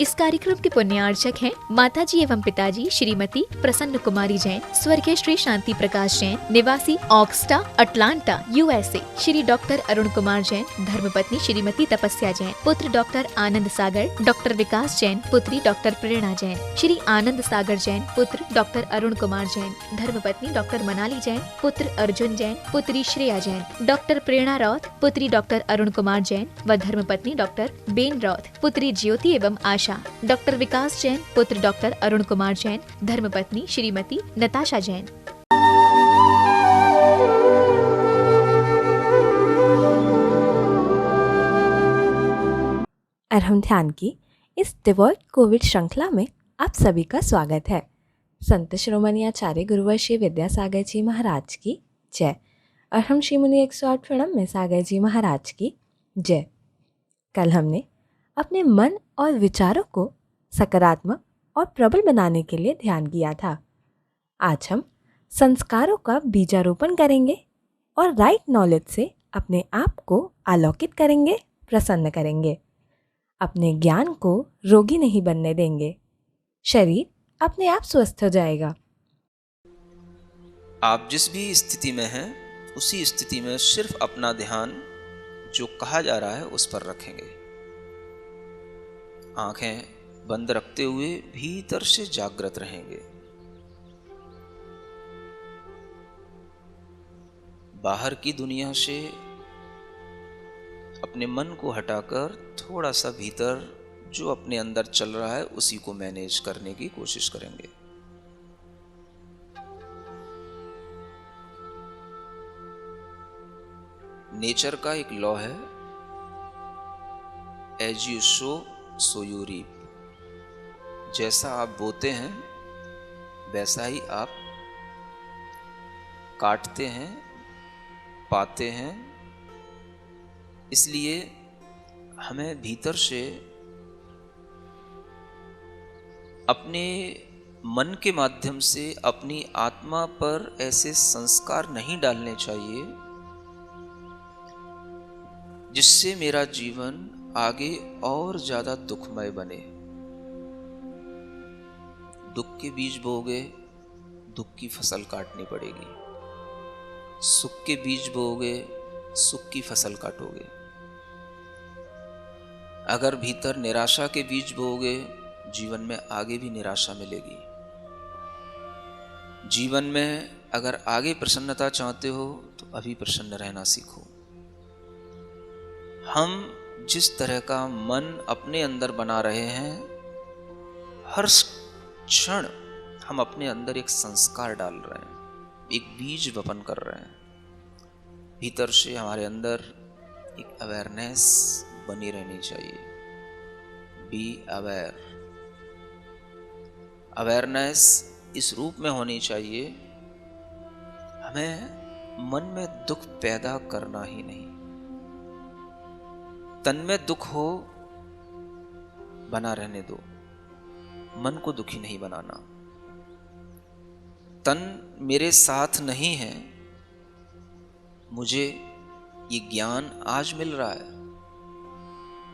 इस कार्यक्रम के पुण्यार्चक हैं माताजी एवं पिताजी श्रीमती प्रसन्न कुमारी जैन, स्वर्गीय श्री शांति प्रकाश जैन, निवासी ऑक्स्टा, Atlanta, USA। Shri doctor Arun Kumar Jain, धर्मपत्नी श्रीमती तपस्या जैन, पुत्र डॉक्टर आनंद सागर, डॉक्टर विकास जैन, पुत्री डॉक्टर प्रेरणा जैन। श्री आनंद सागर जैन, पुत्र डॉक्टर अरुण कुमार जैन, धर्मपत्नी डॉक्टर मनाली जैन, पुत्र अर्जुन जैन, पुत्री श्रेया जैन, डॉक्टर प्रेरणा रौत, पुत्री डॉक्टर अरुण कुमार जैन व धर्मपत्नी डॉक्टर बेन रौत, पुत्री ज्योति एवं आशा, डॉक्टर विकास जैन, पुत्र डॉक्टर अरुण कुमार जैन, धर्मपत्नी श्रीमती नताशा जैन। अरहम ध्यान की इस डिवॉल्ट कोविड श्रृंखला में आप सभी का स्वागत है। संत शिरोमणि आचार्य गुरुवर श्री विद्यासागर जी महाराज की जय। अरहम श्री मुनि 108 प्रणम में सागर जी महाराज की जय। कल हमने अपने मन और विचारों को सकारात्मक और प्रबल बनाने के लिए ध्यान किया था। आज हम संस्कारों का बीजारोपण करेंगे और राइट नॉलेज से अपने आप को आलोकित करेंगे, प्रसन्न करेंगे। अपने ज्ञान को रोगी नहीं बनने देंगे। शरीर अपने आप स्वस्थ हो जाएगा। आप जिस भी स्थिति में हैं उसी स्थिति में सिर्फ अपना ध्यान जो कहा जा रहा है उस पर रखेंगे। आंखें बंद रखते हुए भीतर से जागृत रहेंगे। बाहर की दुनिया से अपने मन को हटाकर थोड़ा सा भीतर जो अपने अंदर चल रहा है उसी को मैनेज करने की कोशिश करेंगे। नेचर का एक लॉ है, as you sow so you reap. जैसा आप बोते हैं वैसा ही आप काटते हैं, पाते हैं। इसलिए हमें भीतर से अपने मन के माध्यम से अपनी आत्मा पर ऐसे संस्कार नहीं डालने चाहिए जिससे मेरा जीवन आगे और ज्यादा दुखमय बने। दुख के बीज बोओगे, दुख की फसल काटनी पड़ेगी। सुख के बीज बोओगे, सुख की फसल काटोगे। अगर भीतर निराशा के बीज बोओगे, जीवन में आगे भी निराशा मिलेगी। जीवन में अगर आगे प्रसन्नता चाहते हो तो अभी प्रसन्न रहना सीखो। हम जिस तरह का मन अपने अंदर बना रहे हैं, हर क्षण हम अपने अंदर एक संस्कार डाल रहे हैं, एक बीज वपन कर रहे हैं। भीतर से हमारे अंदर एक अवेयरनेस बनी रहनी चाहिए। Be aware. अवेयरनेस इस रूप में होनी चाहिए, हमें मन में दुख पैदा करना ही नहीं। तन में दुख हो बना रहने दो, मन को दुखी नहीं बनाना। तन मेरे साथ नहीं है, मुझे ये ज्ञान आज मिल रहा है।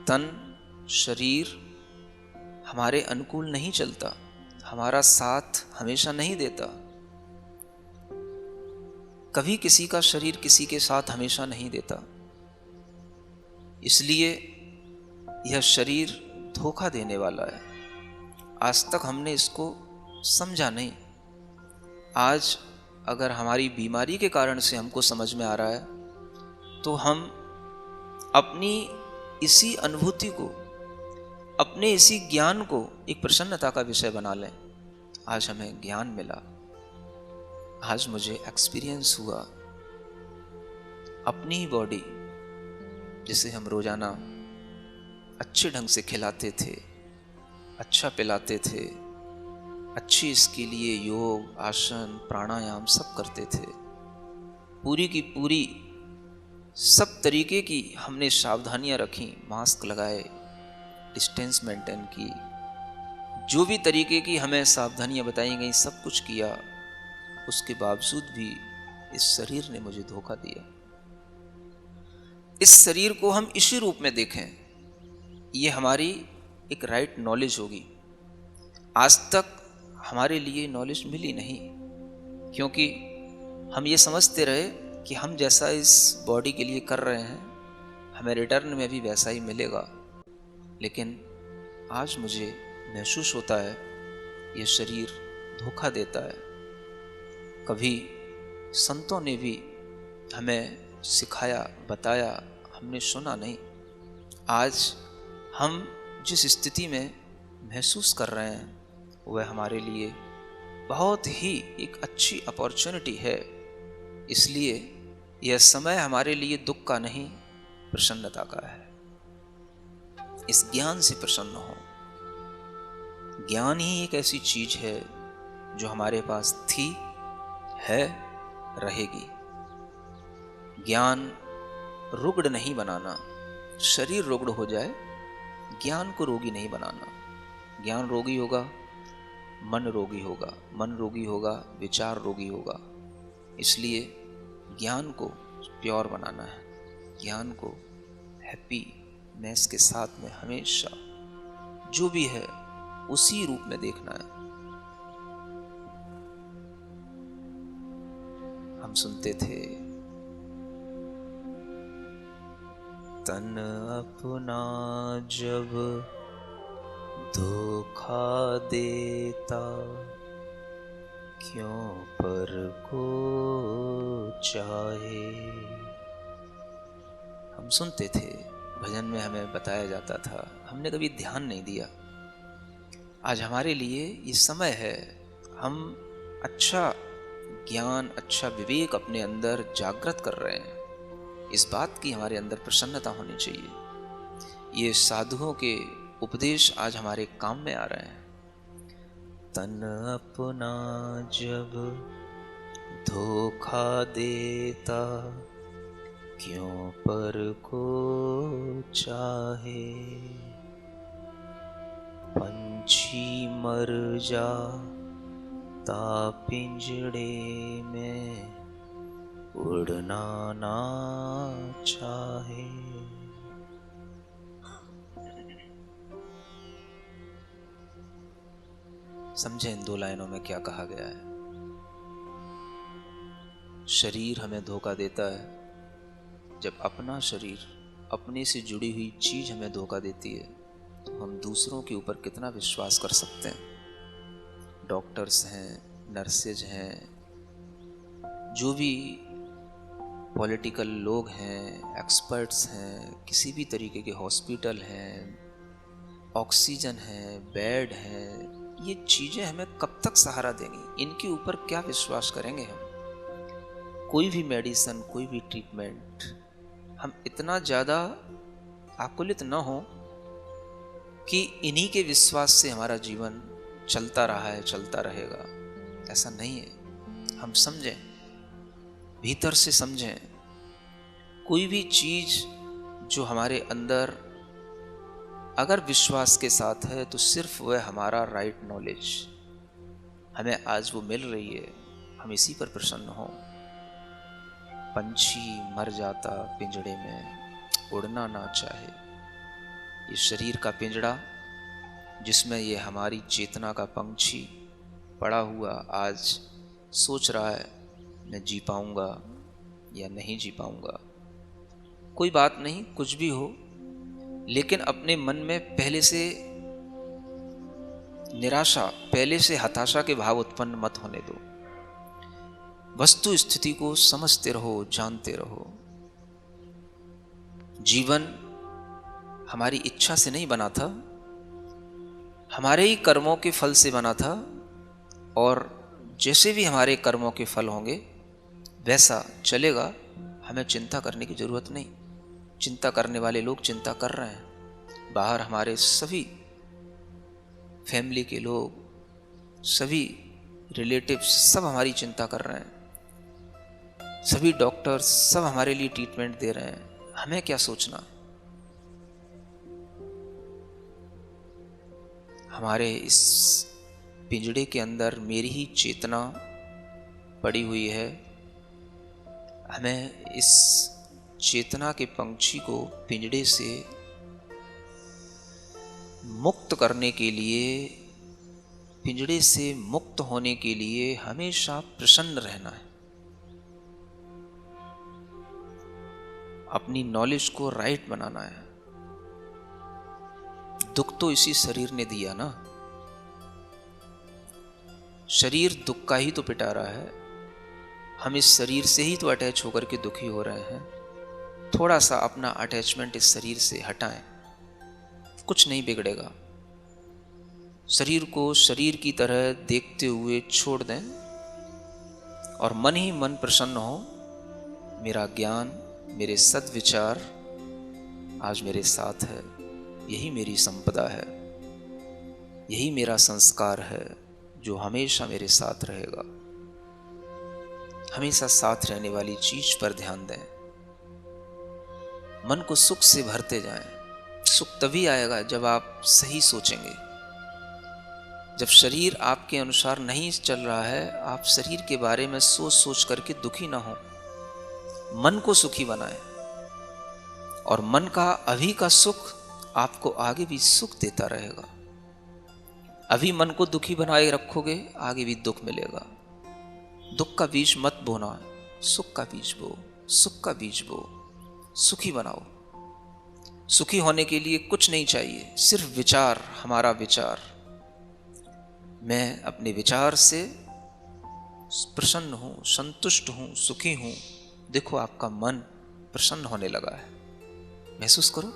तन शरीर हमारे अनुकूल नहीं चलता, हमारा साथ हमेशा नहीं देता। कभी किसी का शरीर किसी के साथ हमेशा नहीं देता। इसलिए यह शरीर धोखा देने वाला है। आज तक हमने इसको समझा नहीं। आज अगर हमारी बीमारी के कारण से हमको समझ में आ रहा है तो हम अपनी इसी अनुभूति को, अपने इसी ज्ञान को एक प्रसन्नता का विषय बना लें। आज हमें ज्ञान मिला, आज मुझे एक्सपीरियंस हुआ। अपनी बॉडी जिसे हम रोजाना अच्छे ढंग से खिलाते थे, अच्छा पिलाते थे, अच्छी इसके लिए योग, आसन, प्राणायाम सब करते थे, पूरी की पूरी सब तरीके की हमने सावधानियां रखी, मास्क लगाए, डिस्टेंस मेंटेन की, जो भी तरीके की हमें सावधानियां बताई गई सब कुछ किया। उसके बावजूद भी इस शरीर ने मुझे धोखा दिया। इस शरीर को हम इसी रूप में देखें, ये हमारी एक राइट नॉलेज होगी। आज तक हमारे लिए नॉलेज मिली नहीं, क्योंकि हम ये समझते रहे कि हम जैसा इस बॉडी के लिए कर रहे हैं हमें रिटर्न में भी वैसा ही मिलेगा। लेकिन आज मुझे महसूस होता है ये शरीर धोखा देता है। कभी संतों ने भी हमें सिखाया, बताया, हमने सुना नहीं। आज हम जिस स्थिति में महसूस कर रहे हैं वह हमारे लिए बहुत ही एक अच्छी अपॉर्चुनिटी है। इसलिए यह समय हमारे लिए दुख का नहीं, प्रसन्नता का है। इस ज्ञान से प्रसन्न हो। ज्ञान ही एक ऐसी चीज है जो हमारे पास थी, है, रहेगी। ज्ञान रुग्ण नहीं बनाना। शरीर रुग्ण हो जाए, ज्ञान को रोगी नहीं बनाना। ज्ञान रोगी होगा, मन रोगी होगा, मन रोगी होगा, विचार रोगी होगा। इसलिए ज्ञान को प्योर बनाना है, ज्ञान को हैप्पीनेस के साथ में हमेशा जो भी है उसी रूप में देखना है। हम सुनते थे, तन अपना जब धोखा देता, क्यों पर को चाहे। हम सुनते थे, भजन में हमें बताया जाता था, हमने कभी ध्यान नहीं दिया। आज हमारे लिए ये समय है, हम अच्छा ज्ञान, अच्छा विवेक अपने अंदर जागृत कर रहे हैं। इस बात की हमारे अंदर प्रसन्नता होनी चाहिए। ये साधुओं के उपदेश आज हमारे काम में आ रहे हैं। तन अपना जब धोखा देता, क्यों पर को चाहे। पंछी मर जाता पिंजड़े में, उड़ना ना चाहे। समझे इन दो लाइनों में क्या कहा गया है। शरीर हमें धोखा देता है। जब अपना शरीर, अपने से जुड़ी हुई चीज हमें धोखा देती है तो हम दूसरों के ऊपर कितना विश्वास कर सकते हैं। डॉक्टर्स हैं, नर्सेज हैं, जो भी पॉलिटिकल लोग हैं, एक्सपर्ट्स हैं, किसी भी तरीके के हॉस्पिटल हैं, ऑक्सीजन है, बेड है, ये चीजें हमें कब तक सहारा देंगी? इनके ऊपर क्या विश्वास करेंगे हम? कोई भी मेडिसिन, कोई भी ट्रीटमेंट, हम इतना ज़्यादा आकुलित न हो कि इन्हीं के विश्वास से हमारा जीवन चलता रहा है, चलता रहेगा। ऐसा नहीं है। हम समझें, भीतर से समझें। कोई भी चीज जो हमारे अंदर अगर विश्वास के साथ है तो सिर्फ वह हमारा राइट नॉलेज हमें आज वो मिल रही है, हम इसी पर प्रसन्न हों। पंछी मर जाता पिंजड़े में, उड़ना ना चाहे। ये शरीर का पिंजड़ा जिसमें ये हमारी चेतना का पंछी पड़ा हुआ आज सोच रहा है मैं जी पाऊंगा या नहीं जी पाऊंगा। कोई बात नहीं, कुछ भी हो, लेकिन अपने मन में पहले से निराशा, पहले से हताशा के भाव उत्पन्न मत होने दो। वस्तु स्थिति को समझते रहो, जानते रहो। जीवन हमारी इच्छा से नहीं बना था, हमारे ही कर्मों के फल से बना था, और जैसे भी हमारे कर्मों के फल होंगे वैसा चलेगा। हमें चिंता करने की जरूरत नहीं। चिंता करने वाले लोग चिंता कर रहे हैं। बाहर हमारे सभी फैमिली के लोग, सभी रिलेटिव्स सब हमारी चिंता कर रहे हैं। सभी डॉक्टर्स सब हमारे लिए ट्रीटमेंट दे रहे हैं। हमें क्या सोचना? हमारे इस पिंजड़े के अंदर मेरी ही चेतना पड़ी हुई है। हमें इस चेतना के पंछी को पिंजड़े से मुक्त करने के लिए, पिंजड़े से मुक्त होने के लिए हमेशा प्रसन्न रहना है। अपनी नॉलेज को राइट बनाना है। दुख तो इसी शरीर ने दिया ना, शरीर दुख का ही तो पिटा रहा है। हम इस शरीर से ही तो अटैच होकर के दुखी हो रहे हैं। थोड़ा सा अपना अटैचमेंट इस शरीर से हटाएं, कुछ नहीं बिगड़ेगा। शरीर को शरीर की तरह देखते हुए छोड़ दें और मन ही मन प्रसन्न हो। मेरा ज्ञान, मेरे सद्विचार आज मेरे साथ है, यही मेरी संपदा है, यही मेरा संस्कार है जो हमेशा मेरे साथ रहेगा। हमेशा साथ रहने वाली चीज पर ध्यान दें। मन को सुख से भरते जाएं। सुख तभी आएगा जब आप सही सोचेंगे। जब शरीर आपके अनुसार नहीं चल रहा है, आप शरीर के बारे में सोच सोच करके दुखी ना हो। मन को सुखी बनाएं और मन का अभी का सुख आपको आगे भी सुख देता रहेगा। अभी मन को दुखी बनाए रखोगे, आगे भी दुख मिलेगा। दुख का बीज मत बोना, सुख का बीज बो, सुख का बीज बो, सुखी बनाओ। सुखी होने के लिए कुछ नहीं चाहिए, सिर्फ विचार, हमारा विचार। मैं अपने विचार से प्रसन्न हूं, संतुष्ट हूं, सुखी हूं। देखो आपका मन प्रसन्न होने लगा है। महसूस करो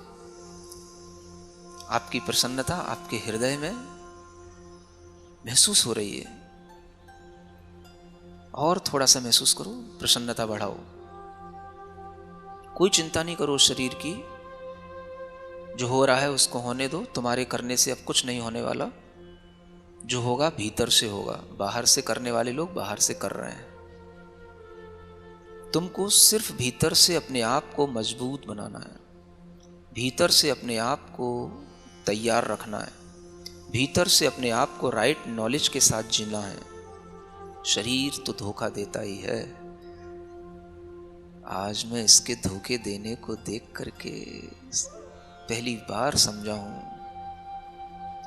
आपकी प्रसन्नता आपके हृदय में महसूस हो रही है। और थोड़ा सा महसूस करो, प्रसन्नता बढ़ाओ। कोई चिंता नहीं करो शरीर की। जो हो रहा है उसको होने दो। तुम्हारे करने से अब कुछ नहीं होने वाला। जो होगा भीतर से होगा। बाहर से करने वाले लोग बाहर से कर रहे हैं। तुमको सिर्फ भीतर से अपने आप को मजबूत बनाना है, भीतर से अपने आप को तैयार रखना है, भीतर से अपने आप को राइट नॉलेज के साथ जीना है। शरीर तो धोखा देता ही है। आज मैं इसके धोखे देने को देख करके पहली बार समझा हूं,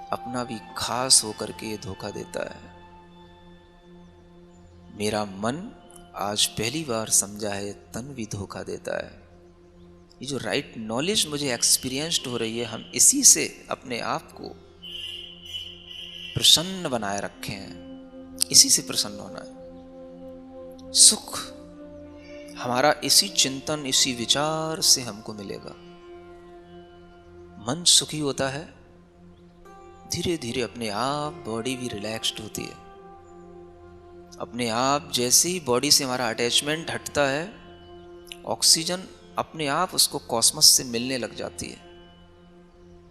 अपना भी खास होकर के ये धोखा देता है। मेरा मन आज पहली बार समझा है, तन भी धोखा देता है। ये जो राइट नॉलेज मुझे एक्सपीरियंस्ड हो रही है, हम इसी से अपने आप को प्रसन्न बनाए रखे हैं। इसी से प्रसन्न होना है। सुख हमारा इसी चिंतन, इसी विचार से हमको मिलेगा। मन सुखी होता है, धीरे धीरे अपने आप बॉडी भी रिलैक्स्ड होती है। अपने आप जैसे ही बॉडी से हमारा अटैचमेंट हटता है, ऑक्सीजन अपने आप उसको कॉस्मस से मिलने लग जाती है।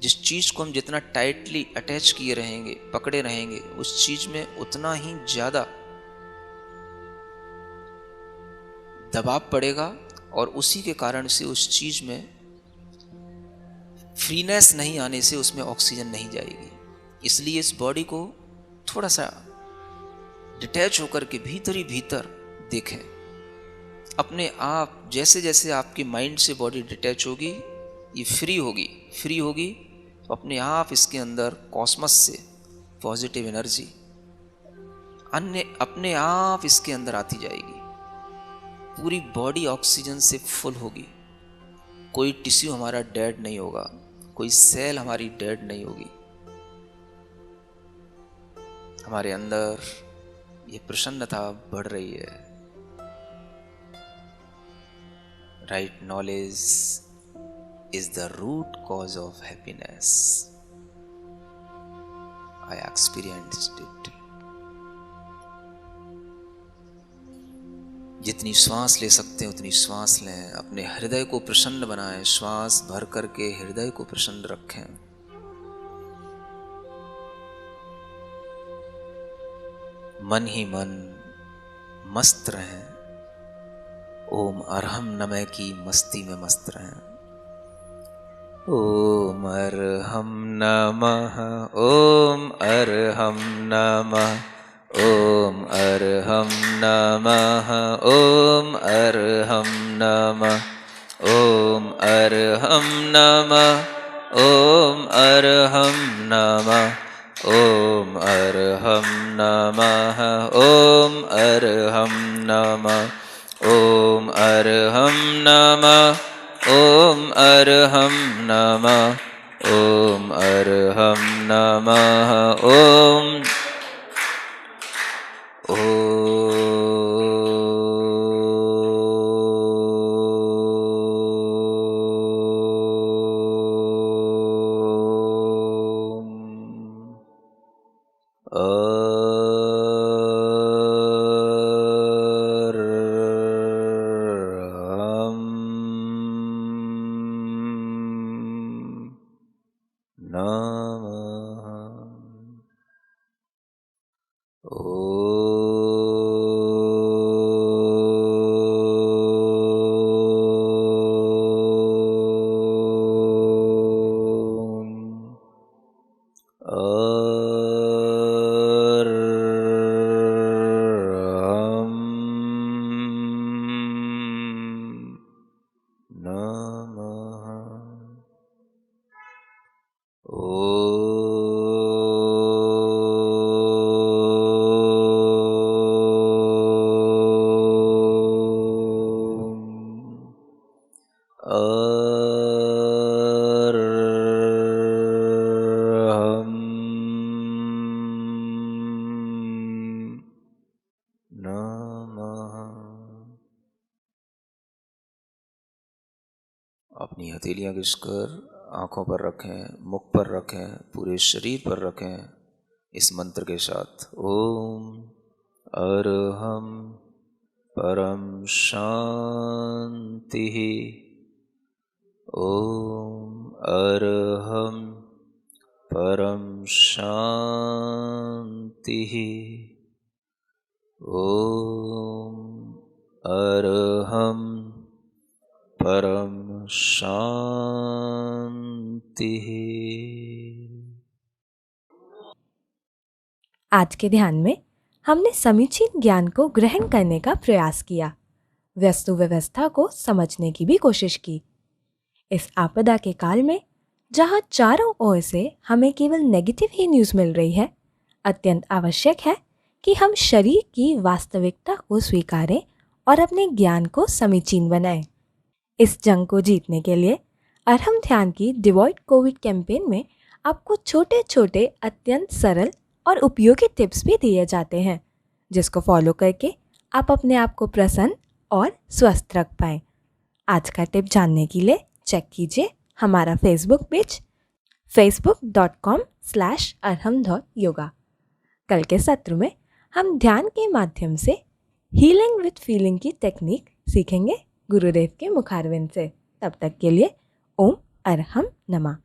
जिस चीज को हम जितना टाइटली अटैच किए रहेंगे, पकड़े रहेंगे, उस चीज में उतना ही ज्यादा दबाव पड़ेगा और उसी के कारण से उस चीज में फ्रीनेस नहीं आने से उसमें ऑक्सीजन नहीं जाएगी। इसलिए इस बॉडी को थोड़ा सा डिटैच होकर के भीतर ही भीतर देखें। अपने आप जैसे जैसे आपकी माइंड से बॉडी डिटैच होगी, ये फ्री होगी तो अपने आप इसके अंदर कॉस्मस से पॉजिटिव एनर्जी अपने आप इसके अंदर आती जाएगी। पूरी बॉडी ऑक्सीजन से फुल होगी। कोई टिश्यू हमारा डेड नहीं होगा, कोई सेल हमारी डेड नहीं होगी। हमारे अंदर ये प्रसन्नता बढ़ रही है। Right knowledge is the root cause of happiness. I experienced it. जितनी श्वास ले सकते हैं उतनी श्वास लें। अपने हृदय को प्रसन्न बनाएं। श्वास भर करके हृदय को प्रसन्न रखें। मन ही मन मस्त रहें। ओम अरहम नमः की मस्ती में मस्त रहें। ओम अरहम नमः, ओम अरहम नमः, ओम अरहम नमः, ओम अरहम नमः, ओम अरहम नमः, ॐ अर्हं नमः ॐ अर्हं नमः ॐ अर्हं नमः ॐ अर्हं नमः ॐ अर्हं नमः ॐ अर्हं नमः अपनी हथेलियां घिसकर आँखों पर रखें, मुख पर रखें, पूरे शरीर पर रखें इस मंत्र के साथ। ओम अरहम परम शांति। ओम अरहम परम शांति। ओम अरहम परम शांति। आज के ध्यान में हमने समीचीन ज्ञान को ग्रहण करने का प्रयास किया, वस्तु व्यवस्था को समझने की भी कोशिश की। इस आपदा के काल में जहां चारों ओर से हमें केवल नेगेटिव ही न्यूज़ मिल रही है, अत्यंत आवश्यक है कि हम शरीर की वास्तविकता को स्वीकारें और अपने ज्ञान को समीचीन बनाएं। इस जंग को जीतने के लिए अरहम ध्यान की डिवॉइड कोविड कैंपेन में आपको छोटे छोटे अत्यंत सरल और उपयोगी टिप्स भी दिए जाते हैं, जिसको फॉलो करके आप अपने आप को प्रसन्न और स्वस्थ रख पाएं। आज का टिप जानने के लिए चेक कीजिए हमारा फेसबुक पेज facebook.com/arham.yoga। कल के सत्र में हम ध्यान के माध्यम से हीलिंग विद फीलिंग की टेक्निक सीखेंगे गुरुदेव के मुखारविंद से। तब तक के लिए ओम अरहम नमः।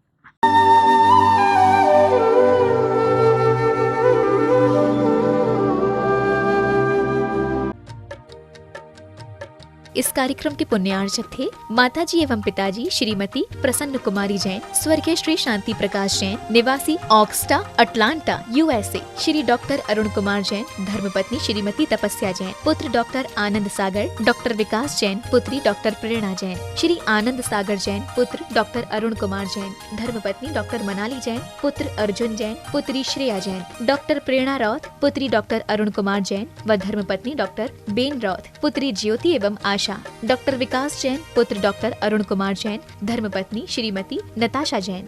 इस कार्यक्रम के पुण्यार्चक थे माताजी एवं पिताजी श्रीमती प्रसन्न कुमारी जैन, स्वर्गीय श्री शांति प्रकाश जैन, निवासी ऑक्स्टा, Atlanta, USA। Shri doctor Arun Kumar Jain, धर्मपत्नी श्रीमती तपस्या जैन, पुत्र डॉक्टर आनंद सागर, डॉक्टर विकास जैन, पुत्री डॉक्टर प्रेरणा जैन। श्री आनंद सागर जैन, पुत्र डॉक्टर अरुण कुमार जैन, धर्मपत्नी डॉक्टर मनाली जैन, पुत्र अर्जुन जैन, पुत्री श्रेया जैन। डॉक्टर प्रेरणा रौथ, पुत्री डॉक्टर अरुण कुमार जैन व धर्मपत्नी डॉक्टर बेन रौथ, पुत्री ज्योति एवं आशा। डॉक्टर विकास जैन, पुत्र डॉक्टर अरुण कुमार जैन, धर्मपत्नी श्रीमती नताशा जैन।